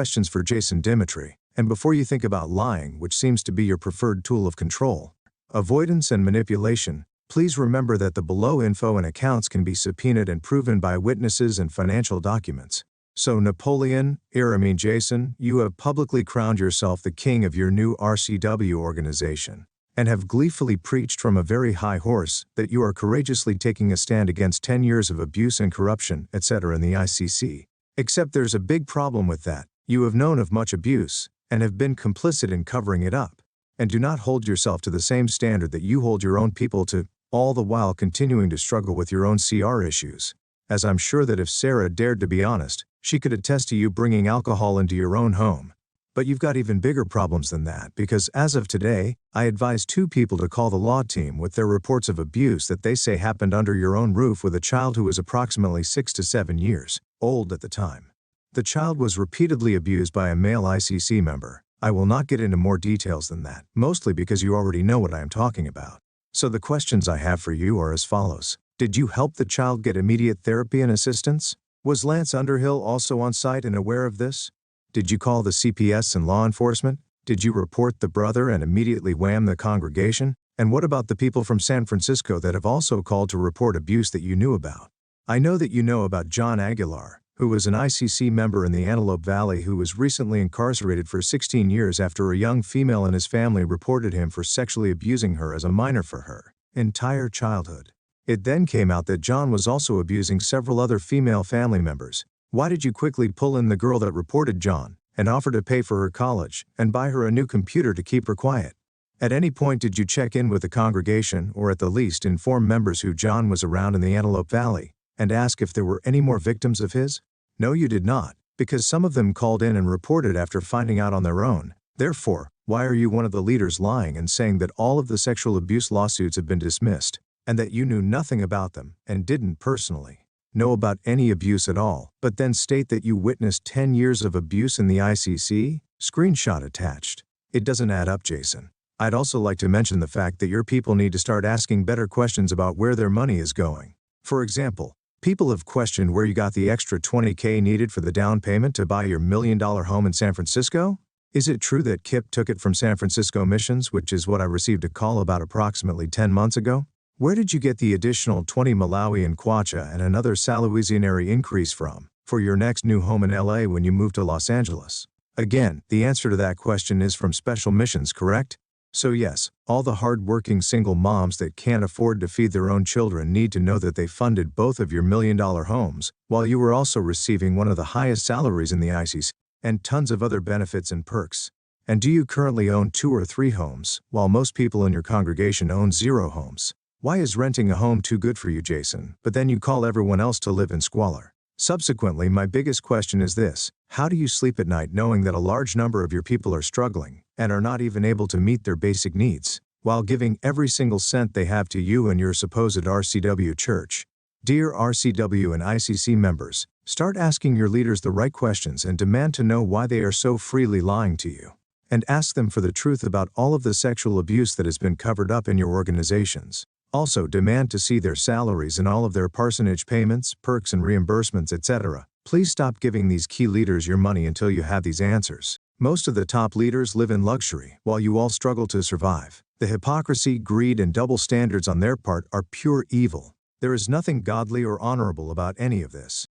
questions for Jason Dimitri, and before you think about lying, which seems to be your preferred tool of control, avoidance and manipulation, please remember that the below info and accounts can be subpoenaed and proven by witnesses and financial documents. So Jason, you have publicly crowned yourself the king of your new RCW organization, and have gleefully preached from a very high horse that you are courageously taking a stand against 10 years of abuse and corruption, etc. in the ICC. Except there's a big problem with that. You have known of much abuse, and have been complicit in covering it up, and do not hold yourself to the same standard that you hold your own people to, all the while continuing to struggle with your own CR issues. As I'm sure that if Sarah dared to be honest, she could attest to you bringing alcohol into your own home. But you've got even bigger problems than that, because as of today, I advise 2 people to call the law team with their reports of abuse that they say happened under your own roof with a child who was approximately 6 to 7 years old at the time. The child was repeatedly abused by a male ICC member. I will not get into more details than that, mostly because you already know what I am talking about. So the questions I have for you are as follows. Did you help the child get immediate therapy and assistance? Was Lance Underhill also on site and aware of this? Did you call the CPS and law enforcement? Did you report the brother and immediately wham the congregation? And what about the people from San Francisco that have also called to report abuse that you knew about? I know that you know about John Aguilar, who was an ICC member in the Antelope Valley who was recently incarcerated for 16 years after a young female in his family reported him for sexually abusing her as a minor for her entire childhood. It then came out that John was also abusing several other female family members. Why did you quickly pull in the girl that reported John, and offer to pay for her college, and buy her a new computer to keep her quiet? At any point did you check in with the congregation, or at the least inform members who John was around in the Antelope Valley, and ask if there were any more victims of his? No, you did not, because some of them called in and reported after finding out on their own. Therefore, why are you one of the leaders lying and saying that all of the sexual abuse lawsuits have been dismissed, and that you knew nothing about them, and didn't personally know about any abuse at all, but then state that you witnessed 10 years of abuse in the ICC? Screenshot attached. It doesn't add up, Jason. I'd also like to mention the fact that your people need to start asking better questions about where their money is going. For example, people have questioned where you got the extra $20K needed for the down payment to buy your $1 million home in San Francisco? Is it true that Kip took it from San Francisco Missions, which is what I received a call about approximately 10 months ago? Where did you get the additional 20 Malawi and Kwacha and another salary increase from, for your next new home in LA when you move to Los Angeles? Again, the answer to that question is from Special Missions, correct? So yes, all the hard-working single moms that can't afford to feed their own children need to know that they funded both of your $1 million homes, while you were also receiving one of the highest salaries in the ICC, and tons of other benefits and perks. And do you currently own 2 or 3 homes, while most people in your congregation own 0 homes? Why is renting a home too good for you, Jason, but then you call everyone else to live in squalor? Subsequently, my biggest question is this: how do you sleep at night knowing that a large number of your people are struggling, and are not even able to meet their basic needs, while giving every single cent they have to you and your supposed RCW church? Dear RCW and ICC members, start asking your leaders the right questions and demand to know why they are so freely lying to you. And ask them for the truth about all of the sexual abuse that has been covered up in your organizations. Also demand to see their salaries and all of their parsonage payments, perks and reimbursements, etc. Please stop giving these key leaders your money until you have these answers. Most of the top leaders live in luxury, while you all struggle to survive. The hypocrisy, greed and double standards on their part are pure evil. There is nothing godly or honorable about any of this.